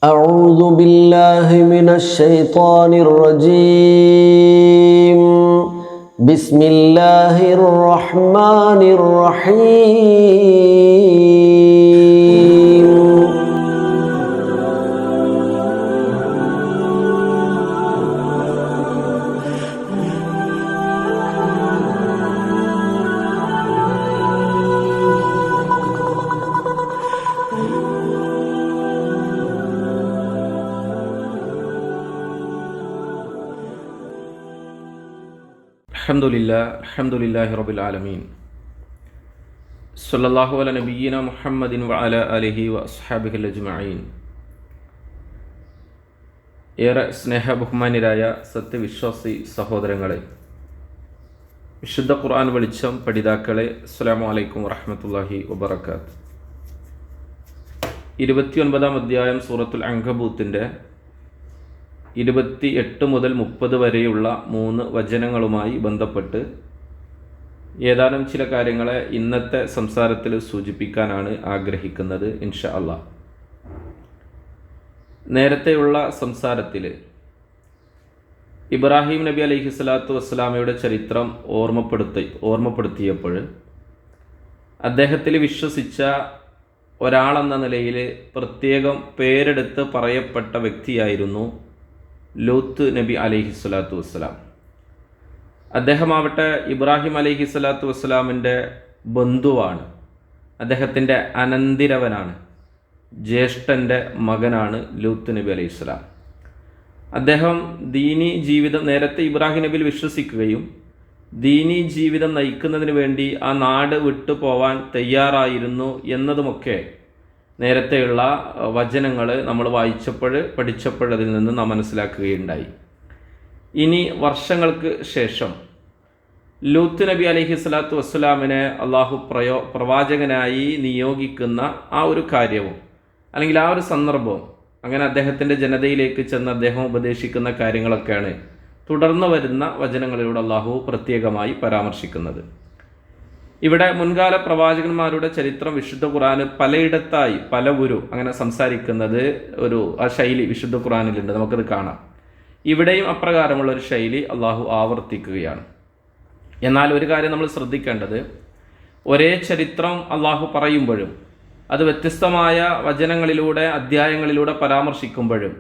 أعوذ بالله من الشيطان الرجيم بسم الله الرحمن الرحيم അൽഹംദുലില്ലാഹി റബ്ബിൽ ആലമീൻ സ്വല്ലല്ലാഹു അലാ നബിയ്യിന മുഹമ്മദിൻ വഅലാ ആലിഹി വഅസ്ഹാബിഹിൽ അജ്മഈൻ. ഏറെ സ്നേഹബഹുമാന്യരായ സത്യവിശ്വാസി സഹോദരങ്ങളെ, വിശുദ്ധ ഖുർആൻ വെളിച്ചം പഠിതാക്കളെ, അസ്സലാമു അലൈക്കും വറഹ്മത്തുള്ളാഹി വബറകാത്ത്. 29-ാം അധ്യായം സൂറത്തുൽ അൻകബൂത്തിൻ്റെ 28 മുതൽ 30 വരെയുള്ള 3 വചനങ്ങളുമായി ബന്ധപ്പെട്ട് ഏതാനും ചില കാര്യങ്ങളെ ഇന്നത്തെ സംസാരത്തിൽ സൂചിപ്പിക്കാനാണ് ആഗ്രഹിക്കുന്നത് ഇൻഷാ അല്ലാഹ്. നേരത്തെയുള്ള സംസാരത്തിൽ ഇബ്രാഹിം നബി അലൈഹി സ്വലാത്തു വസ്സലാമയുടെ ചരിത്രം ഓർമ്മപ്പെടുത്തിയപ്പോൾ അദ്ദേഹത്തിൽ വിശ്വസിച്ച ഒരാളെന്ന നിലയിൽ പ്രത്യേകം പേരെടുത്ത് പറയപ്പെട്ട വ്യക്തിയായിരുന്നു ലൂത്ത് നബി അലൈഹി സ്വലാത്തു വസ്സലാം. അദ്ദേഹമാവട്ടെ ഇബ്രാഹിം അലൈഹി സ്വലാത്തു വസ്സലാമിൻ്റെ ബന്ധുവാണ്, അദ്ദേഹത്തിൻ്റെ അനന്തിരവനാണ്, ജ്യേഷ്ഠൻ്റെ മകനാണ് ലൂത്ത് നബി അലൈഹി സ്വലാം. അദ്ദേഹം ദീനി ജീവിതം നേരത്തെ ഇബ്രാഹിം നബിയിൽ വിശ്വസിക്കുകയും ദീനി ജീവിതം നയിക്കുന്നതിന് വേണ്ടി ആ നാട് വിട്ടു പോവാൻ തയ്യാറായിരുന്നു എന്നതുമൊക്കെ നേരത്തെയുള്ള വചനങ്ങൾ നമ്മൾ പഠിച്ചപ്പോഴതിൽ നിന്ന് നാം മനസ്സിലാക്കുകയുണ്ടായി. ഇനി വർഷങ്ങൾക്ക് ശേഷം ലൂത്ത് നബി അലൈഹി സ്വലാത്തു വസ്സലാമിനെ അള്ളാഹു പ്രവാചകനായി നിയോഗിക്കുന്ന ആ ഒരു കാര്യവും അല്ലെങ്കിൽ ആ ഒരു സന്ദർഭവും, അങ്ങനെ അദ്ദേഹത്തിൻ്റെ ജനതയിലേക്ക് ചെന്ന് അദ്ദേഹം ഉപദേശിക്കുന്ന കാര്യങ്ങളൊക്കെയാണ് തുടർന്ന് വരുന്ന വചനങ്ങളിലൂടെ അള്ളാഹു പ്രത്യേകമായി പരാമർശിക്കുന്നത്. ഇവിടെ മുൻകാല പ്രവാചകന്മാരുടെ ചരിത്രം വിശുദ്ധ ഖുർആന് പലയിടത്തായി പലവുരു അങ്ങനെ സംസാരിക്കുന്നത് ആ ശൈലി വിശുദ്ധ ഖുർആനിലുണ്ട്, നമുക്കത് കാണാം. ഇവിടെയും അപ്രകാരമുള്ള ഒരു ശൈലി അള്ളാഹു ആവർത്തിക്കുകയാണ്. എന്നാൽ ഒരു കാര്യം നമ്മൾ ശ്രദ്ധിക്കേണ്ടത്, ഒരേ ചരിത്രം അള്ളാഹു പറയുമ്പോഴും അത് വ്യത്യസ്തമായ വചനങ്ങളിലൂടെ അധ്യായങ്ങളിലൂടെ പരാമർശിക്കുമ്പോഴും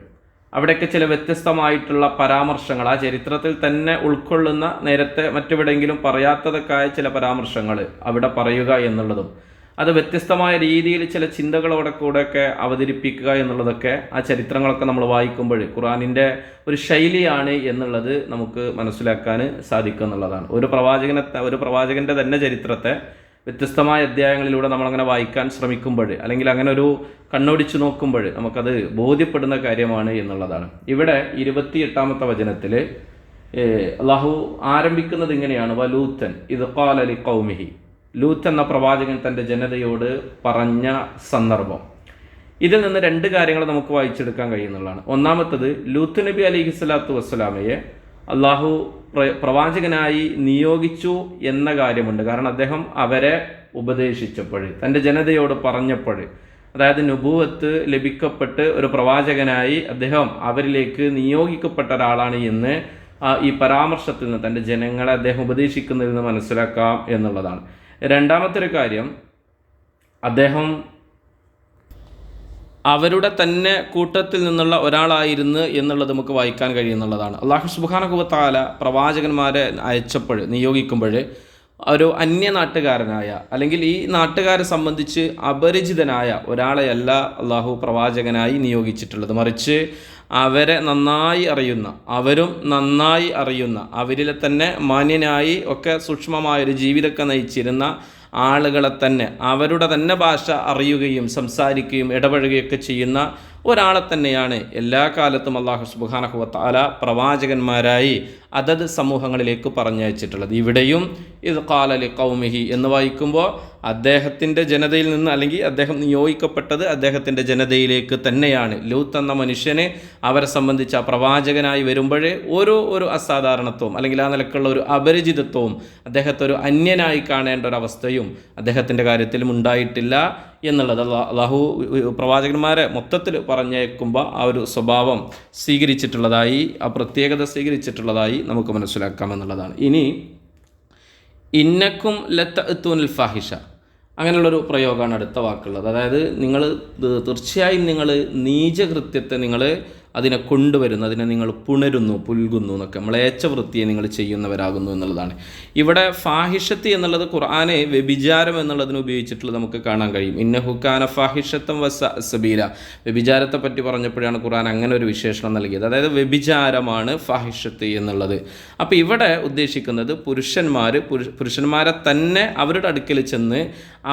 അവിടെയൊക്കെ ചില വ്യത്യസ്തമായിട്ടുള്ള പരാമർശങ്ങൾ ആ ചരിത്രത്തിൽ തന്നെ ഉൾക്കൊള്ളുന്ന, നേരത്തെ മറ്റെവിടെയെങ്കിലും പറയാത്തതൊക്കെയായ ചില പരാമർശങ്ങൾ അവിടെ പറയുക എന്നുള്ളതും അത് വ്യത്യസ്തമായ രീതിയിൽ ചില ചിന്തകളോടെ കൂടെയൊക്കെ അവതരിപ്പിക്കുക എന്നുള്ളതൊക്കെ ആ ചരിത്രങ്ങളൊക്കെ നമ്മൾ വായിക്കുമ്പോൾ ഖുർആനിൻ്റെ ഒരു ശൈലിയാണ് എന്നുള്ളത് നമുക്ക് മനസ്സിലാക്കാൻ സാധിക്കും എന്നുള്ളതാണ്. ഒരു പ്രവാചകൻ്റെ തന്നെ ചരിത്രത്തെ വ്യത്യസ്തമായ അധ്യായങ്ങളിലൂടെ നമ്മളങ്ങനെ വായിക്കാൻ ശ്രമിക്കുമ്പോൾ അല്ലെങ്കിൽ അങ്ങനെ ഒരു കണ്ണോടിച്ച് നോക്കുമ്പോൾ നമുക്കത് ബോധ്യപ്പെടുന്ന കാര്യമാണ് എന്നുള്ളതാണ്. ഇവിടെ 28-ാമത്തെ വചനത്തിൽ അള്ളാഹു ആരംഭിക്കുന്നത് ഇങ്ങനെയാണ്: വലൂത്തൻ ഇത് ഖാല ലി ഖൗമിഹി. ലൂത്ത് എന്ന പ്രവാചകൻ തൻ്റെ ജനതയോട് പറഞ്ഞ സന്ദർഭം. ഇതിൽ നിന്ന് 2 കാര്യങ്ങൾ നമുക്ക് വായിച്ചെടുക്കാൻ കഴിയുന്നതാണ്. ഒന്നാമത്തത്, ലൂത്ത് നബി അലൈഹി സ്വലാത്തു വസ്സലാമയെ അള്ളാഹു പ്രവാചകനായി നിയോഗിച്ചു എന്ന കാര്യമുണ്ട്. കാരണം അദ്ദേഹം അവരെ ഉപദേശിച്ചപ്പോൾ, തൻ്റെ ജനതയോട് പറഞ്ഞപ്പോൾ, അതായത് നുബുവത്ത് ലഭിക്കപ്പെട്ട് ഒരു പ്രവാചകനായി അദ്ദേഹം അവരിലേക്ക് നിയോഗിക്കപ്പെട്ട ഒരാളാണ് എന്ന് ഈ പരാമർശത്തിൽ നിന്ന്, തൻ്റെ ജനങ്ങളെ അദ്ദേഹം ഉപദേശിക്കുന്നതിൽ നിന്ന് മനസ്സിലാക്കാം എന്നുള്ളതാണ്. രണ്ടാമത്തെ ഒരു കാര്യം, അദ്ദേഹം അവരുടെ തന്നെ കൂട്ടത്തിൽ നിന്നുള്ള ഒരാളായിരുന്നു എന്നുള്ളത് നമുക്ക് വായിക്കാൻ കഴിയുന്നുള്ളതാണ്. അല്ലാഹു സുബ്ഹാനഹു വ തആല പ്രവാചകന്മാരെ നിയോഗിക്കുമ്പോൾ ഒരു അന്യനാട്ടുകാരനായ അല്ലെങ്കിൽ ഈ നാട്ടുകാരെ സംബന്ധിച്ച് അപരിചിതനായ ഒരാളെയല്ല അള്ളാഹു പ്രവാചകനായി നിയോഗിച്ചിട്ടുള്ളത്. മറിച്ച് അവരെ നന്നായി അറിയുന്ന, അവരും നന്നായി അറിയുന്ന, അവരിലെ തന്നെ മാന്യനായി ഒക്കെ സൂക്ഷ്മമായൊരു ജീവിതമൊക്കെ നയിച്ചിരുന്ന ആളുകളെ തന്നെ, അവരുടെ തന്നെ ഭാഷ അറിയുകയും സംസാരിക്കുകയും ഇടപഴകുകയൊക്കെ ചെയ്യുന്ന ഒരാളെ തന്നെയാണ് എല്ലാ കാലത്തും അല്ലാഹു സുബ്ഹാനഹു വ തആല പ്രവാചകന്മാരായി അതത് സമൂഹങ്ങളിലേക്ക് പറഞ്ഞയച്ചിട്ടുള്ളത്. ഇവിടെയും ഇത് ഖാല ലി ഖൗമിഹി എന്ന് വായിക്കുമ്പോൾ അദ്ദേഹത്തിൻ്റെ ജനതയിൽ നിന്ന്, അല്ലെങ്കിൽ അദ്ദേഹം നിയോഗിക്കപ്പെട്ടത് അദ്ദേഹത്തിൻ്റെ ജനതയിലേക്ക് തന്നെയാണ്. ലൂത്ത് എന്ന മനുഷ്യന് അവരെ സംബന്ധിച്ച് ആ പ്രവാചകനായി വരുമ്പോഴേ ഒരു അസാധാരണത്വവും അല്ലെങ്കിൽ ആ നിലക്കുള്ള ഒരു അപരിചിതത്വവും അദ്ദേഹത്തെ ഒരു അന്യനായി കാണേണ്ട ഒരവസ്ഥയും അദ്ദേഹത്തിൻ്റെ കാര്യത്തിലും ഉണ്ടായിട്ടില്ല എന്നുള്ളത് അള്ളാഹു പ്രവാചകന്മാരെ മൊത്തത്തിൽ പറഞ്ഞേക്കുമ്പോൾ ആ ഒരു സ്വഭാവം സ്വീകരിച്ചിട്ടുള്ളതായി, ആ പ്രത്യേകത സ്വീകരിച്ചിട്ടുള്ളതായി നമുക്ക് മനസ്സിലാക്കാമെന്നുള്ളതാണ്. ഇനി ഇന്നക്കും ലത്തഅ്തൂനൽ ഫാഹിഷ, അങ്ങനെയുള്ളൊരു പ്രയോഗമാണ് അടുത്ത വാക്കുള്ളത്. അതായത് നിങ്ങൾ തീർച്ചയായും നിങ്ങൾ നീചകൃത്യത്തെ നിങ്ങൾ അതിനെ കൊണ്ടുവരുന്നു, അതിനെ നിങ്ങൾ പുണരുന്നു, പുൽകുന്നു എന്നൊക്കെ, മ്ലേച്ഛ വൃത്തിയെ നിങ്ങൾ ചെയ്യുന്നവരാകുന്നു എന്നുള്ളതാണ്. ഇവിടെ ഫാഹിഷത്ത് എന്നുള്ളത് ഖുർആനെ വ്യഭിചാരം എന്നുള്ളതിന് ഉപയോഗിച്ചിട്ടുള്ളത് നമുക്ക് കാണാൻ കഴിയും. ഇന്നഹു കാന ഫാഹിഷത്തൻ വസബീല, വ്യഭിചാരത്തെ പറ്റി പറഞ്ഞപ്പോഴാണ് ഖുർആൻ അങ്ങനെ ഒരു വിശേഷണം നൽകിയത്. അതായത് വ്യഭിചാരമാണ് ഫാഹിഷത്ത് എന്നുള്ളത്. അപ്പോൾ ഇവിടെ ഉദ്ദേശിക്കുന്നത് പുരുഷന്മാരെ തന്നെ അവരുടെ അടുക്കൽ ചെന്ന്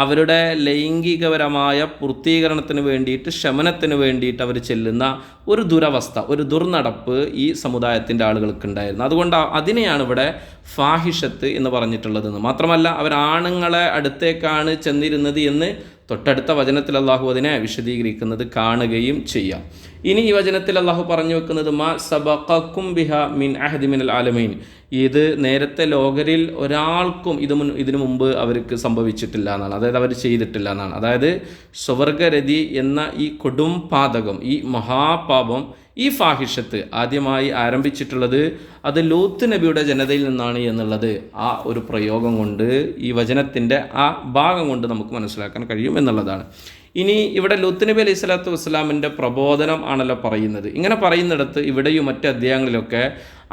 അവരുടെ ലൈംഗികപരമായ പൂർത്തീകരണത്തിന് വേണ്ടിയിട്ട്, ശമനത്തിന് വേണ്ടിയിട്ട് അവർ ചെല്ലുന്ന ഒരു ദുരവസ്ഥ, ഒരു ദുർനടപ്പ് ഈ സമുദായത്തിൻ്റെ ആളുകൾക്കുണ്ടായിരുന്നു. അതുകൊണ്ട് അതിനെയാണ് ഇവിടെ ഫാഹിഷത്ത് എന്ന് പറഞ്ഞിട്ടുള്ളത്. മാത്രമല്ല അവരാണുങ്ങളെ അടുത്തേക്കാണ് ചെന്നിരുന്നത് എന്ന് തൊട്ടടുത്ത വചനത്തിൽ അള്ളാഹു അതിനെ വിശദീകരിക്കുന്നത് കാണുകയും ചെയ്യാം. ഇനി ഈ വചനത്തിൽ അള്ളാഹു പറഞ്ഞു വെക്കുന്നത് മാ സബഖക്കും ബിഹ മിൻ അഹദി മിനൽ ആലമീൻ, ഇത് നേരത്തെ ലോകരിൽ ഒരാൾക്കും ഇതിനു മുമ്പ് അവർക്ക് സംഭവിച്ചിട്ടില്ല എന്നാണ്, അതായത് അവർ ചെയ്തിട്ടില്ല എന്നാണ്. അതായത് സ്വർഗരതി എന്ന ഈ കൊടും പാതകം, ഈ മഹാപാപം, ഈ ഫാഹിഷത്ത് ആദ്യമായി ആരംഭിച്ചിട്ടുള്ളത് അത് ലൂത്ത് നബിയുടെ ജനതയിൽ നിന്നാണ് എന്നുള്ളത് ആ ഒരു പ്രയോഗം കൊണ്ട്, ഈ വചനത്തിൻ്റെ ആ ഭാഗം കൊണ്ട് നമുക്ക് മനസ്സിലാക്കാൻ കഴിയും എന്നുള്ളതാണ്. ഇനി ഇവിടെ ലൂത്ത് നബി അലൈഹി സ്വലാത്തു വസ്സലാമിൻ്റെ പ്രബോധനം ആണല്ലോ പറയുന്നത്. ഇങ്ങനെ പറയുന്നിടത്ത് ഇവിടെയും മറ്റ് അധ്യായങ്ങളിലൊക്കെ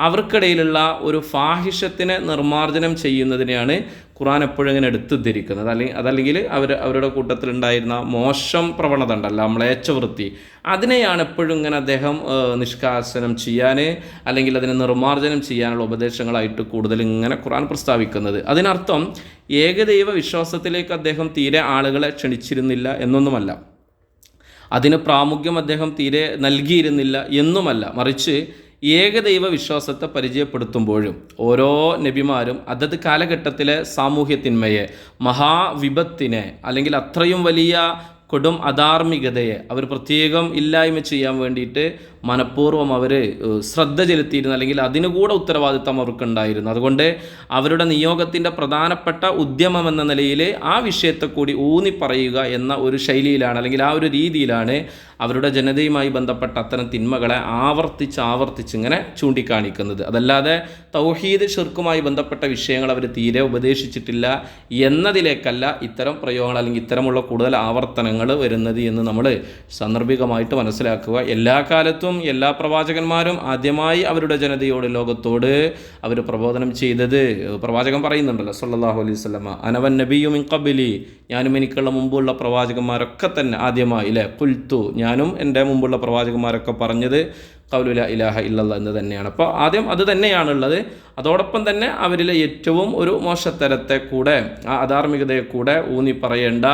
അവർക്കിടയിലുള്ള ഒരു ഫാഹിഷത്തിനെ നിർമ്മാർജ്ജനം ചെയ്യുന്നതിനെയാണ് ഖുർആൻ എപ്പോഴും ഇങ്ങനെ എടുത്തുദ്ധരിക്കുന്നത്. അതല്ലെങ്കിൽ അവരുടെ കൂട്ടത്തിലുണ്ടായിരുന്ന മോശം പ്രവണത ഉണ്ടല്ലോ, മ്ലേച്ഛവൃത്തി, അതിനെയാണ് എപ്പോഴും ഇങ്ങനെ അദ്ദേഹം നിഷ്കാസനം ചെയ്യാൻ അല്ലെങ്കിൽ അതിനെ നിർമ്മാർജ്ജനം ചെയ്യാനുള്ള ഉപദേശങ്ങളായിട്ട് കൂടുതൽ ഇങ്ങനെ ഖുർആൻ പ്രസ്താവിക്കുന്നത്. അതിനർത്ഥം ഏകദൈവ വിശ്വാസത്തിലേക്ക് അദ്ദേഹം തീരെ ആളുകളെ ക്ഷണിച്ചിരുന്നില്ല എന്നൊന്നുമല്ല, അതിന് പ്രാമുഖ്യം അദ്ദേഹം തീരെ നൽകിയിരുന്നില്ല എന്നുമല്ല, മറിച്ച് ഏകദൈവ വിശ്വാസത്തെ പരിചയപ്പെടുത്തുമ്പോഴും ഓരോ നബിമാരും അതത് കാലഘട്ടത്തിലെ സാമൂഹ്യത്തിന്മയെ, മഹാവിപത്തിനെ, അല്ലെങ്കിൽ അത്രയും വലിയ കൊടും അധാർമികതയെ അവർ പ്രത്യേകം ഇല്ലായ്മ ചെയ്യാൻ വേണ്ടിയിട്ട് മനഃപൂർവ്വം അവർ ശ്രദ്ധ ചെലുത്തിയിരുന്നു, അല്ലെങ്കിൽ അതിനുകൂടെ ഉത്തരവാദിത്തം അവർക്കുണ്ടായിരുന്നു. അതുകൊണ്ട് അവരുടെ നിയോഗത്തിൻ്റെ പ്രധാനപ്പെട്ട ഉദ്യമം എന്ന നിലയിൽ ആ വിഷയത്തെ കൂടി ഊന്നി പറയുക എന്ന ഒരു ശൈലിയിലാണ്, അല്ലെങ്കിൽ ആ ഒരു രീതിയിലാണ് അവരുടെ ജനതയുമായി ബന്ധപ്പെട്ട അത്തരം തിന്മകളെ ആവർത്തിച്ച് ഇങ്ങനെ ചൂണ്ടിക്കാണിക്കുന്നത്. അതല്ലാതെ തൗഹീദ് ഷിർക്കുമായി ബന്ധപ്പെട്ട വിഷയങ്ങൾ അവർ തീരെ ഉപദേശിച്ചിട്ടില്ല എന്നതിലേക്കല്ല ഇത്തരം പ്രയോഗങ്ങൾ അല്ലെങ്കിൽ ഇത്തരമുള്ള കൂടുതൽ ആവർത്തനങ്ങൾ വരുന്നത് എന്ന് നമ്മൾ സാന്ദർഭികമായിട്ട് മനസ്സിലാക്കുക. എല്ലാ കാലത്തും എല്ലാ പ്രവാചകന്മാരും ആദ്യമായി അവരുടെ ജനതയോട്, ലോകത്തോട് അവർ പ്രബോധനം ചെയ്തത്, പ്രവാചകൻ പറയുന്നുണ്ടല്ലോ സല്ലല്ലാഹു അലൈഹി വസല്ലമ, അനവൻ നബിയു മിൻ ഖബ്ലി, ഞാനും എനിക്കുള്ള മുമ്പുള്ള പ്രവാചകന്മാരൊക്കെ തന്നെ ആദ്യമായി ഖുൽതു, ഞാനും എൻ്റെ മുമ്പുള്ള പ്രവാചകന്മാരൊക്കെ പറഞ്ഞത് ഖൗലു ലാ ഇലാഹ ഇല്ലല്ലാഹ് എന്ന് തന്നെയാണ്. അപ്പോൾ ആദ്യം അത് തന്നെയാണുള്ളത്. അതോടൊപ്പം തന്നെ അവരിലെ ഏറ്റവും ഒരു മോശത്തരത്തെ കൂടെ, ആ അധാർമികതയെ കൂടെ ഊന്നി പറയേണ്ട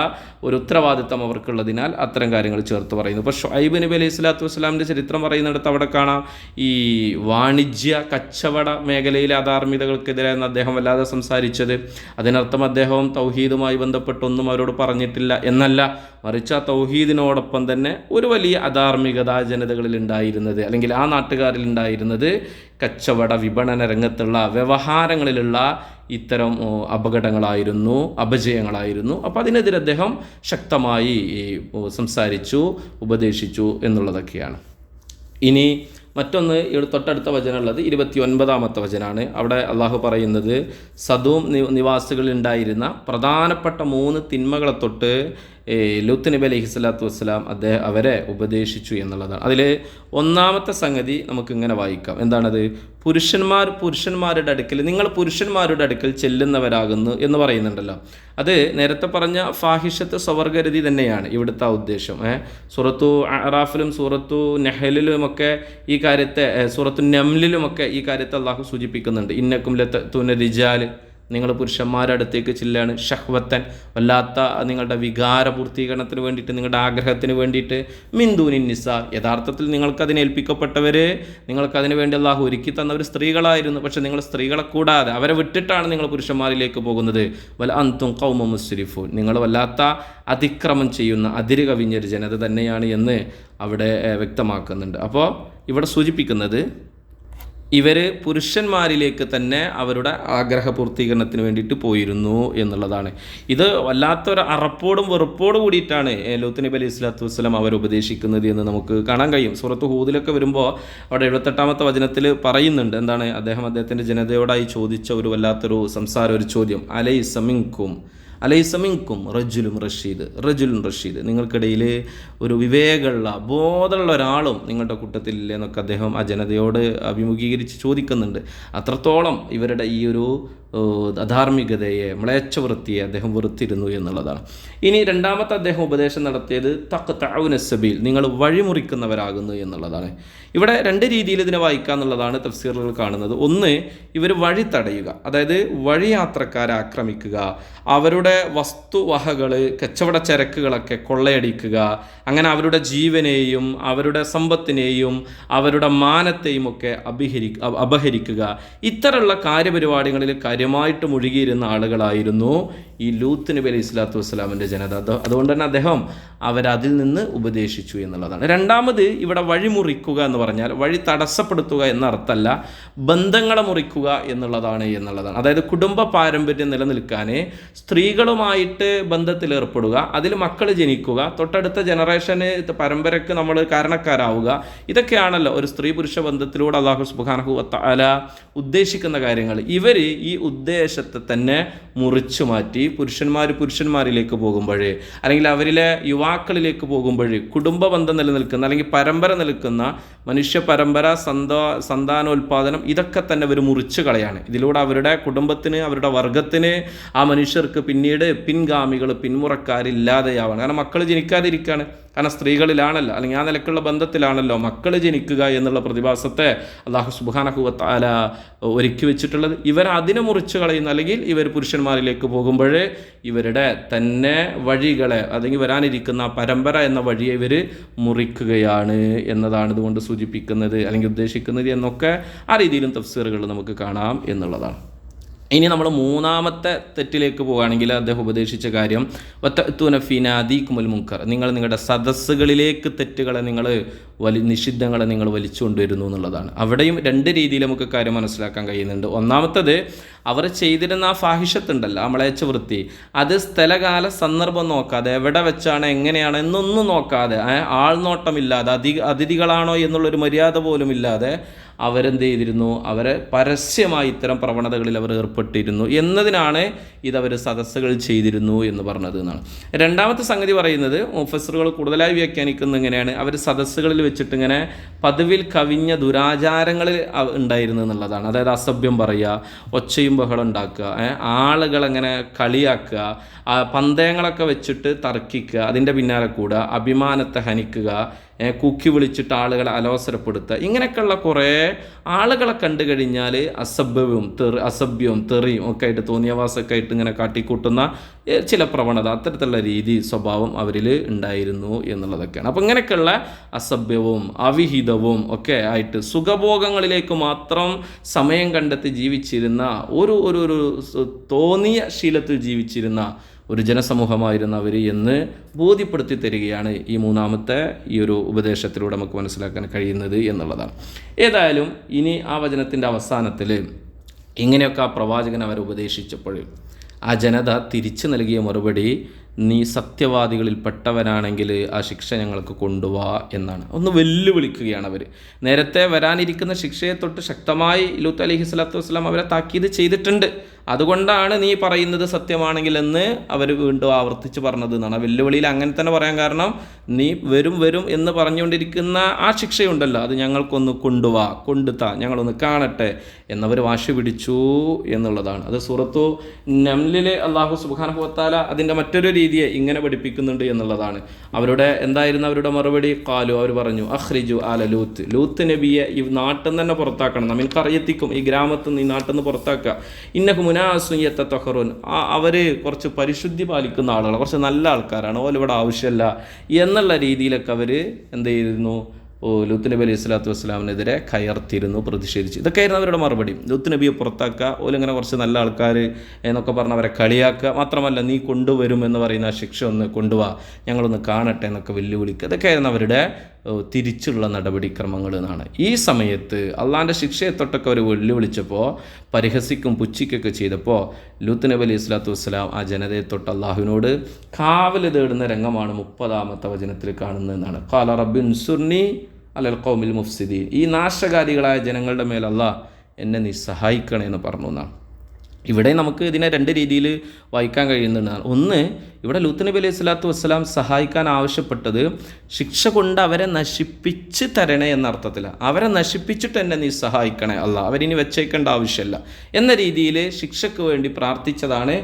ഒരു ഉത്തരവാദിത്തം അവർക്കുള്ളതിനാൽ അത്തരം കാര്യങ്ങൾ ചേർത്ത് പറയുന്നു. ഇപ്പോൾ ഷുഐബ് നബി അലൈഹി സ്വലാത്തു വസ്സലാമിൻ്റെ ചരിത്രം പറയുന്നിടത്ത് അവിടെ കാണാം ഈ വാണിജ്യ കച്ചവട മേഖലയിലെ അധാർമികതകൾക്കെതിരെ അദ്ദേഹം വല്ലാതെ സംസാരിച്ചത്. അതിനർത്ഥം അദ്ദേഹം തൗഹീദുമായി ബന്ധപ്പെട്ടൊന്നും അവരോട് പറഞ്ഞിട്ടില്ല എന്നല്ല, മറിച്ച് ആ തൗഹീദിനോടൊപ്പം തന്നെ ഒരു വലിയ അധാർമികത ജനതകളിൽ ഉണ്ടായിരുന്നത്, അല്ലെങ്കിൽ ആ നാട്ടുകാരിൽ ഉണ്ടായിരുന്നത് കച്ചവട വിപണന രംഗത്തുള്ള വ്യവഹാരങ്ങളിലുള്ള ഇത്തരം അപകടങ്ങളായിരുന്നു, അപജയങ്ങളായിരുന്നു. അപ്പോൾ അതിനെതിരെ അദ്ദേഹം ശക്തമായി സംസാരിച്ചു, ഉപദേശിച്ചു എന്നുള്ളതൊക്കെയാണ്. ഇനി മറ്റൊന്ന് തൊട്ടടുത്ത വചനമുള്ളത് 29-ാമത്തെ വചനമാണ്. അവിടെ അള്ളാഹു പറയുന്നത് സദൂം നിവാസികളിലുണ്ടായിരുന്ന പ്രധാനപ്പെട്ട 3 തിന്മകളെ തൊട്ട് ലൂത്ത് നബി അലൈഹി സ്വലാത്തു വസ്സലാം അവരെ ഉപദേശിച്ചു എന്നുള്ളതാണ്. അതിൽ ഒന്നാമത്തെ സംഗതി നമുക്കിങ്ങനെ വായിക്കാം. എന്താണത്? പുരുഷന്മാരുടെ അടുക്കൽ, നിങ്ങൾ പുരുഷന്മാരുടെ അടുക്കൽ ചെല്ലുന്നവരാകുന്നു എന്ന് പറയുന്നുണ്ടല്ലോ. അത് നേരത്തെ പറഞ്ഞ ഫാഹിഷത്ത് സ്വവർഗരതി തന്നെയാണ് ഇവിടുത്തെ ഉദ്ദേശം. സൂറത്തു അറാഫിലും സൂറത്തു നഹലിലുമൊക്കെ ഈ കാര്യത്തെ, സൂറത്തു നംലിലുമൊക്കെ ഈ കാര്യത്തെ അള്ളാഹു സൂചിപ്പിക്കുന്നുണ്ട്. ഇന്നക്കും ലതഅ്തൂന റിജാൽ, നിങ്ങൾ പുരുഷന്മാരുടെ അടുത്തേക്ക് ചെല്ലുകയാണ്. ഷഹ്വത്തൻ, വല്ലാത്ത നിങ്ങളുടെ വികാര പൂർത്തീകരണത്തിന് വേണ്ടിയിട്ട്, നിങ്ങളുടെ ആഗ്രഹത്തിന് വേണ്ടിയിട്ട്. മിന്ദൂനിൻ നിസ, യഥാർത്ഥത്തിൽ നിങ്ങൾക്കതിന് ഏൽപ്പിക്കപ്പെട്ടവർ, നിങ്ങൾക്കതിന് വേണ്ടി അള്ളാഹു ഒരുക്കി തന്നവർ സ്ത്രീകളായിരുന്നു. പക്ഷേ നിങ്ങൾ സ്ത്രീകളെ കൂടാതെ അവരെ വിട്ടിട്ടാണ് നിങ്ങൾ പുരുഷന്മാരിലേക്ക് പോകുന്നത്. വൽ അൻതും ഖൗമുൻ മുസ്രിഫൂൻ, നിങ്ങൾ വല്ലാത്ത അതിക്രമം ചെയ്യുന്ന അതിര് കവിഞ്ഞൊരു ജനത തന്നെയാണ് എന്ന് അവിടെ വ്യക്തമാക്കുന്നുണ്ട്. അപ്പോൾ ഇവിടെ സൂചിപ്പിക്കുന്നത് ഇവർ പുരുഷന്മാരിലേക്ക് തന്നെ അവരുടെ ആഗ്രഹ പൂർത്തീകരണത്തിന് വേണ്ടിയിട്ട് പോയിരുന്നു എന്നുള്ളതാണ്. ഇത് വല്ലാത്തൊരു അറപ്പോടും വെറുപ്പോടും കൂടിയിട്ടാണ് ലൂത്ത് നബി അലൈഹി സ്വലാത്തു വസ്സലാം അവർ ഉപദേശിക്കുന്നത് എന്ന് നമുക്ക് കാണാൻ കഴിയും. സൂറത്ത് ഹൂദിലൊക്കെ വരുമ്പോൾ അവിടെ 78-ാമത്തെ വചനത്തിൽ പറയുന്നുണ്ട്, എന്താണ് അദ്ദേഹത്തിൻ്റെ ജനതയോടായി ചോദിച്ച ഒരു വല്ലാത്തൊരു സംസാരം, ഒരു ചോദ്യം. അലൈസ മിൻകും റജുലുൻ റഷീദ്, നിങ്ങൾക്കിടയിൽ ഒരു വിവേകമുള്ള ബോധമുള്ള ഒരാളും നിങ്ങളുടെ കൂട്ടത്തിലില്ലേ എന്നൊക്കെ അദ്ദേഹം ആ ജനതയോട് അഭിമുഖീകരിച്ച് ചോദിക്കുന്നുണ്ട്. അത്രത്തോളം ഇവരുടെ ഈ ഒരു അധാർമികതയെ, മ്ലേച്ഛവൃത്തിയെ അദ്ദേഹം വെറുത്തിരുന്നു എന്നുള്ളതാണ്. ഇനി രണ്ടാമത്തെ അദ്ദേഹം ഉപദേശം നടത്തിയത് തഖ്തഉന സബീൽ, നിങ്ങൾ വഴിമുറിക്കുന്നവരാകുന്നു എന്നുള്ളതാണ്. ഇവിടെ രണ്ട് രീതിയിൽ ഇതിനെ വായിക്കുക എന്നുള്ളതാണ് തഫ്സീറുകൾ കാണുന്നത്. ഒന്ന്, ഇവർ വഴി തടയുക, അതായത് വഴിയാത്രക്കാരെ ആക്രമിക്കുക, അവരുടെ വസ്തുവഹകൾ, കച്ചവട ചരക്കുകളൊക്കെ കൊള്ളയടിക്കുക, അങ്ങനെ അവരുടെ ജീവനെയും അവരുടെ സമ്പത്തിനെയും അവരുടെ മാനത്തെയും ഒക്കെ അപഹരിക്കുക. ഇത്തരമുള്ള കാര്യപരിപാടികളിൽ കാര്യമായിട്ട് മുഴുകിയിരുന്ന ആളുകളായിരുന്നു ഈ ലൂത്ത് നബി അലൈഹി സ്വലാത്തു വസ്സലാമിൻ്റെ ജനത. അതുകൊണ്ട് തന്നെ അദ്ദേഹം അവരതിൽ നിന്ന് ഉപദേശിച്ചു എന്നുള്ളതാണ്. രണ്ടാമത്, ഇവിടെ വഴിമുറിക്കുക എന്ന് പറഞ്ഞാൽ വഴി തടസ്സപ്പെടുത്തുക എന്ന അർത്ഥമല്ല, ബന്ധങ്ങളെ മുറിക്കുക എന്നുള്ളതാണ്. അതായത് കുടുംബ പാരമ്പര്യം നിലനിൽക്കാൻ സ്ത്രീകളുമായിട്ട് ബന്ധത്തിലേർപ്പെടുക, അതിൽ മക്കൾ ജനിക്കുക, തൊട്ടടുത്ത ജനറേഷന് പരമ്പരയ്ക്ക് നമ്മൾ കാരണക്കാരാവുക, ഇതൊക്കെയാണല്ലോ ഒരു സ്ത്രീ പുരുഷ ബന്ധത്തിലൂടെ അല്ലാഹു സുബ്ഹാനഹു വ തആല ഉദ്ദേശിക്കുന്ന കാര്യങ്ങൾ. ഇവർ ഈ ഉദ്ദേശത്തെ തന്നെ മുറിച്ചു മാറ്റി പുരുഷന്മാരിലേക്ക് പോകുമ്പോൾ, അല്ലെങ്കിൽ അവരിലെ യുവാക്കളിലേക്ക് പോകുമ്പോൾ കുടുംബ ബന്ധം നിലനിൽക്കുന്ന അല്ലെങ്കിൽ പരമ്പര നിൽക്കുന്ന മനുഷ്യ പരമ്പര, സന്താനോൽപാദനം, ഇതൊക്കെ തന്നെ അവർ മുറിച്ചു കളയാണ്. ഇതിലൂടെ അവരുടെ കുടുംബത്തിന്, അവരുടെ വർഗത്തിന്, ആ മനുഷ്യർക്ക് പിന്നീട് പിൻഗാമികൾ, പിന്മുറക്കാരില്ലാതെയാവാണ്. കാരണം മക്കൾ ജനിക്കാതിരിക്കുകയാണ്. കാരണം സ്ത്രീകളിലാണല്ലോ, അല്ലെങ്കിൽ ആ നിലക്കുള്ള ബന്ധത്തിലാണല്ലോ മക്കൾ ജനിക്കുക എന്നുള്ള പ്രതിഭാസത്തെ അല്ലാഹു സുബ്ഹാനഹു വ തആല ഒരുക്കി വെച്ചിട്ടുള്ളത്. ഇവർ അതിനെ മുറിച്ചു കളയുന്ന, അല്ലെങ്കിൽ ഇവർ പുരുഷന്മാരിലേക്ക് പോകുമ്പോൾ ഇവരുടെ തന്നെ വഴികളെ, അല്ലെങ്കിൽ വരാനിരിക്കുന്ന പരമ്പര എന്ന വഴിയെ ഇവർ മുറിക്കുകയാണ് എന്നതാണ് ഇതുകൊണ്ട് സൂചിപ്പിക്കുന്നത് അല്ലെങ്കിൽ ഉദ്ദേശിക്കുന്നത് എന്നൊക്കെ ആ രീതിയിലും തഫ്സീറുകൾ നമുക്ക് കാണാം എന്നുള്ളതാണ്. ഇനി നമ്മൾ മൂന്നാമത്തെ തെറ്റിലേക്ക് പോവുകയാണെങ്കിൽ അദ്ദേഹം ഉപദേശിച്ച കാര്യം വതഅ്തൂന ഫീ നാദീകുമുൽ മുൻകർ, നിങ്ങൾ നിങ്ങളുടെ സദസ്സുകളിലേക്ക് തെറ്റുകളെ, നിഷിദ്ധങ്ങളെ നിങ്ങൾ വലിച്ചുകൊണ്ടുവരുന്നു എന്നുള്ളതാണ്. അവിടെയും രണ്ട് രീതിയിൽ നമുക്ക് കാര്യം മനസ്സിലാക്കാൻ കഴിയുന്നുണ്ട്. ഒന്നാമത്തത്, അവർ ചെയ്തിരുന്ന ആ ഫാഹിഷത്തുണ്ടല്ലോ, ആ മ്ലേച്ഛ വൃത്തി, അത് സ്ഥലകാല സന്ദർഭം നോക്കാതെ, എവിടെ വെച്ചാണ്, എങ്ങനെയാണ് എന്നൊന്നും നോക്കാതെ, ആൾനോട്ടമില്ലാതെ, അതിഥികളാണോ എന്നുള്ളൊരു മര്യാദ പോലും ഇല്ലാതെ അവരെന്ത് ചെയ്തിരുന്നു, അവരെ പരസ്യമായി ഇത്തരം പ്രവണതകളിൽ അവർ ഏർപ്പെട്ടിരുന്നു എന്നതിനാണ് ഇതവർ സദസ്സുകൾ ചെയ്തിരുന്നു എന്ന് പറഞ്ഞത് എന്നാണ്. രണ്ടാമത്തെ സംഗതി പറയുന്നത് മുഫസ്സിറുകൾ കൂടുതലായി വ്യാഖ്യാനിക്കുന്നത് ഇങ്ങനെയാണ്, അവർ സദസ്സുകളിൽ വെച്ചിട്ട് ഇങ്ങനെ പതിവിൽ കവിഞ്ഞ ദുരാചാരങ്ങളിൽ ഉണ്ടായിരുന്നു എന്നുള്ളതാണ്. അതായത് അസഭ്യം പറയുക, ഒച്ചയും ബഹളം ഉണ്ടാക്കുക, ആളുകളെങ്ങനെ കളിയാക്കുക, പന്തയങ്ങളൊക്കെ വെച്ചിട്ട് തർക്കിക്കുക, അതിൻ്റെ പിന്നാലെ കൂടുക, അഭിമാനത്തെ ഹനിക്കുക, കൂക്കി വിളിച്ചിട്ട് ആളുകളെ അലോസരപ്പെടുത്തുക, ഇങ്ങനെയൊക്കെയുള്ള കുറേ ആളുകളെ കണ്ടു കഴിഞ്ഞാൽ അസഭ്യവും തെറിയും ഒക്കെ ആയിട്ട്, തോന്നിയവാസമൊക്കെ ആയിട്ട് ഇങ്ങനെ കാട്ടിക്കൂട്ടുന്ന ചില പ്രവണത, അത്തരത്തിലുള്ള രീതി, സ്വഭാവം അവരിൽ ഉണ്ടായിരുന്നു എന്നുള്ളതൊക്കെയാണ്. അപ്പോൾ ഇങ്ങനെയൊക്കെയുള്ള അസഭ്യവും അവിഹിതവും ഒക്കെ ആയിട്ട് സുഖഭോഗങ്ങളിലേക്ക് മാത്രം സമയം കണ്ടെത്തി ജീവിച്ചിരുന്ന ഒരു തോന്നിയ ശീലത്തിൽ ജീവിച്ചിരുന്ന ഒരു ജനസമൂഹമായിരുന്നു അവർ എന്ന് ബോധ്യപ്പെടുത്തി തരികയാണ് ഈ മൂന്നാമത്തെ ഈ ഒരു ഉപദേശത്തിലൂടെ നമുക്ക് മനസ്സിലാക്കാൻ കഴിയുന്നത് എന്നുള്ളതാണ്. ഏതായാലും ഇനി ആ വചനത്തിൻ്റെ അവസാനത്തിൽ ഇങ്ങനെയൊക്കെ ആ പ്രവാചകൻ അവർ ഉപദേശിച്ചപ്പോൾ ആ ജനത തിരിച്ചു നൽകിയ മറുപടി, നീ സത്യവാദികളിൽ പെട്ടവനാണെങ്കിൽ ആ ശിക്ഷ ഞങ്ങൾക്ക് കൊണ്ടുപോവാ എന്നാണ്. ഒന്ന് വെല്ലുവിളിക്കുകയാണ് അവർ. നേരത്തെ വരാനിരിക്കുന്ന ശിക്ഷയെ തൊട്ട് ശക്തമായി ലൂത്ത് അലൈഹി സ്വലാത്തു വസ്സലാം അവരെ താക്കീത് ചെയ്തിട്ടുണ്ട്. അതുകൊണ്ടാണ് നീ പറയുന്നത് സത്യമാണെങ്കിൽ എന്ന് അവർ വീണ്ടും ആവർത്തിച്ച് പറഞ്ഞത് എന്നാണ്. വെല്ലുവിളിയിൽ അങ്ങനെ തന്നെ പറയാൻ കാരണം, നീ വരും എന്ന് പറഞ്ഞുകൊണ്ടിരിക്കുന്ന ആ ശിക്ഷയുണ്ടല്ലോ, അത് ഞങ്ങൾക്കൊന്ന് കൊണ്ടുതാ, ഞങ്ങളൊന്ന് കാണട്ടെ എന്നവർ വാശി പിടിച്ചു എന്നുള്ളതാണ്. അത് സൂറത്തു നംലിലെ അല്ലാഹു സുബ്ഹാനഹു വ തആല അതിൻ്റെ മറ്റൊരു രീതിയെ ഇങ്ങനെ പഠിപ്പിക്കുന്നുണ്ട് എന്നുള്ളതാണ്. എന്തായിരുന്നു അവരുടെ മറുപടി? ഖാലു, അവർ പറഞ്ഞു, അഖ്രിജു ആല ലൂത്ത് നബിയെ ഈ നാട്ടിൽ നിന്ന് തന്നെ പുറത്താക്കണം, നമ്മിൽ കറിയെത്തിക്കും, ഈ ഗ്രാമത്തിൽ നിന്ന്, ഈ നാട്ടിൽ നിന്ന് പുറത്താക്കുക. ഇന്നഹു ഉനാസുൻ യതതഹറുൻ, അവർ കുറച്ച് പരിശുദ്ധി പാലിക്കുന്ന ആളുകളാണ്, കുറച്ച് നല്ല ആൾക്കാരാണ്, ഓലിവിടെ ആവശ്യമില്ല എന്നുള്ള രീതിയിലൊക്കെ അവർ എന്ത് ചെയ്തിരുന്നു, ലൂത്ത് നബി അലൈഹി സ്വലാത്തു വസ്സലാമിനെതിരെ കയർത്തിരുന്നു, പ്രതിഷേധിച്ചു. ഇതൊക്കെയായിരുന്നു അവരുടെ മറുപടി. ലൂത്ത് നബിയെ പുറത്താക്കുക, ഓലിങ്ങനെ കുറച്ച് നല്ല ആൾക്കാർ എന്നൊക്കെ പറഞ്ഞ് അവരെ കളിയാക്കുക, മാത്രമല്ല നീ കൊണ്ടുവരും എന്ന് പറയുന്ന ആ ശിക്ഷ ഒന്ന് കൊണ്ടുപോവാ, ഞങ്ങളൊന്ന് കാണട്ടെ എന്നൊക്കെ വെല്ലുവിളിക്കുക. ഇതൊക്കെയായിരുന്നു അവരുടെ തിരിച്ചുള്ള നടപടിക്രമങ്ങൾ എന്നാണ്. ഈ സമയത്ത് അള്ളാൻ്റെ ശിക്ഷയെ തൊട്ടൊക്കെ അവർ വെല്ലുവിളിച്ചപ്പോൾ, പരിഹസിക്കും പുച്ഛിക്കൊക്കെ ചെയ്തപ്പോൾ ലൂത്ത് നബി അലൈഹി സ്വലാത്തു വസ്സലാം ആ ജനതയെ തൊട്ട് അള്ളാഹുവിനോട് കാവൽ തേടുന്ന രംഗമാണ് 30-ാമത്തെ വചനത്തിൽ കാണുന്നതെന്നാണ്. ഖാല റബ്ബി ഉൻസുർനി അലൽ ഖൗമിൽ മുഫ്സിദീൻ, ഈ നാശകാരികളായ ജനങ്ങളുടെ മേൽ അള്ളാഹ് എന്നെ നീ സഹായിക്കണേ എന്ന് പറഞ്ഞു എന്നാണ്. ഇവിടെ നമുക്ക് ഇതിനെ രണ്ട് രീതിയിൽ വായിക്കാൻ കഴിയുന്നതാണ്. ഒന്ന്, ഇവിടെ ലൂത്ത് നബി അലൈഹി സ്വലാത്തു വസ്സലാം സഹായിക്കാൻ ആവശ്യപ്പെട്ടത് ശിക്ഷ കൊണ്ട് അവരെ നശിപ്പിച്ച് തരണേ എന്ന അർത്ഥത്തിലാണ്. അവരെ നശിപ്പിച്ചിട്ട് എന്നെ നീ സഹായിക്കണേ അല്ല, അവരിനി വെച്ചേക്കേണ്ട ആവശ്യമില്ല എന്ന രീതിയിൽ ശിക്ഷയ്ക്ക് വേണ്ടി പ്രാർത്ഥിച്ചതാണ്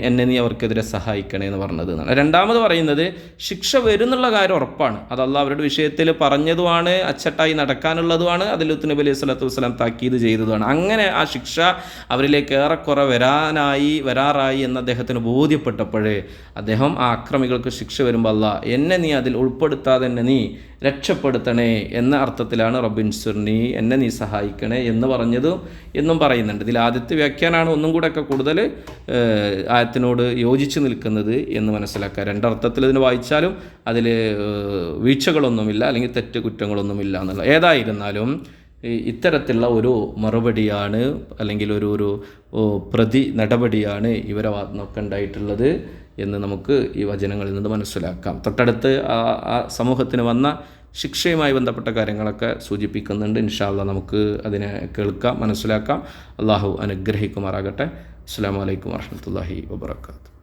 എന്നെ നീ അവർക്കെതിരെ സഹായിക്കണേ എന്ന് പറഞ്ഞത് എന്നാണ്. രണ്ടാമത് പറയുന്നത് ശിക്ഷ വരുന്നുള്ള കാര്യം ഉറപ്പാണ്, അത് അള്ളാഹ് അവരുടെ വിഷയത്തിൽ പറഞ്ഞതുമാണ്, അച്ചട്ടായി നടക്കാനുള്ളതുമാണ്, അത് ലൂത്ത് നബി അലൈഹി സ്വലാത്തു വസ്സലാം താക്കീത് ചെയ്തതുമാണ്. അങ്ങനെ ആ ശിക്ഷ അവരിലേക്ക് ഏറെക്കുറെ വരാറായി എന്ന് അദ്ദേഹത്തിന് ബോധ്യപ്പെട്ടപ്പോഴേ അദ്ദേഹം ആ അക്രമികൾക്ക് ശിക്ഷ വരുമ്പോൾ അല്ലാഹ് എന്നെ നീ അതിൽ ഉൾപ്പെടുത്താതെ എന്നെ നീ രക്ഷപ്പെടുത്തണേ എന്ന അർത്ഥത്തിലാണ് റബ്ബിൻസുർനി, എന്നെ നീ സഹായിക്കണേ എന്ന് പറഞ്ഞതും എന്നും പറയുന്നുണ്ട്. ഇതിൽ ആദ്യത്തെ വ്യാഖ്യാനമാണ് ഒന്നും കൂടെയൊക്കെ കൂടുതൽ ആയത്തിനോട് യോജിച്ച് നിൽക്കുന്നത് എന്ന് മനസ്സിലാക്കുക. രണ്ടർത്ഥത്തിൽ ഇതിന് വായിച്ചാലും അതിൽ വീഴ്ചകളൊന്നുമില്ല, അല്ലെങ്കിൽ തെറ്റ് കുറ്റങ്ങളൊന്നുമില്ല എന്നുള്ള. ഏതായിരുന്നാലും ഇത്തരത്തിലുള്ള ഒരു മറുപടിയാണ്, അല്ലെങ്കിൽ ഒരു പ്രതി നടപടിയാണ് ഇവരെ ഭാഗത്തുനിന്നൊക്കെ ഉണ്ടായിട്ടുള്ളത് എന്ന് നമുക്ക് ഈ വചനങ്ങളിൽ നിന്ന് മനസ്സിലാക്കാം. തൊട്ടടുത്ത് ആ സമൂഹത്തിന് വന്ന ശിക്ഷയുമായി ബന്ധപ്പെട്ട കാര്യങ്ങളൊക്കെ സൂചിപ്പിക്കുന്നുണ്ട്. ഇൻഷാ അല്ലാഹ് നമുക്ക് അതിനെ കേൾക്കാം, മനസ്സിലാക്കാം. അള്ളാഹു അനുഗ്രഹിക്കുമാറാകട്ടെ. അസ്സലാമു അലൈക്കും വറഹ്മത്തുള്ളാഹി വബറകാതുഹു.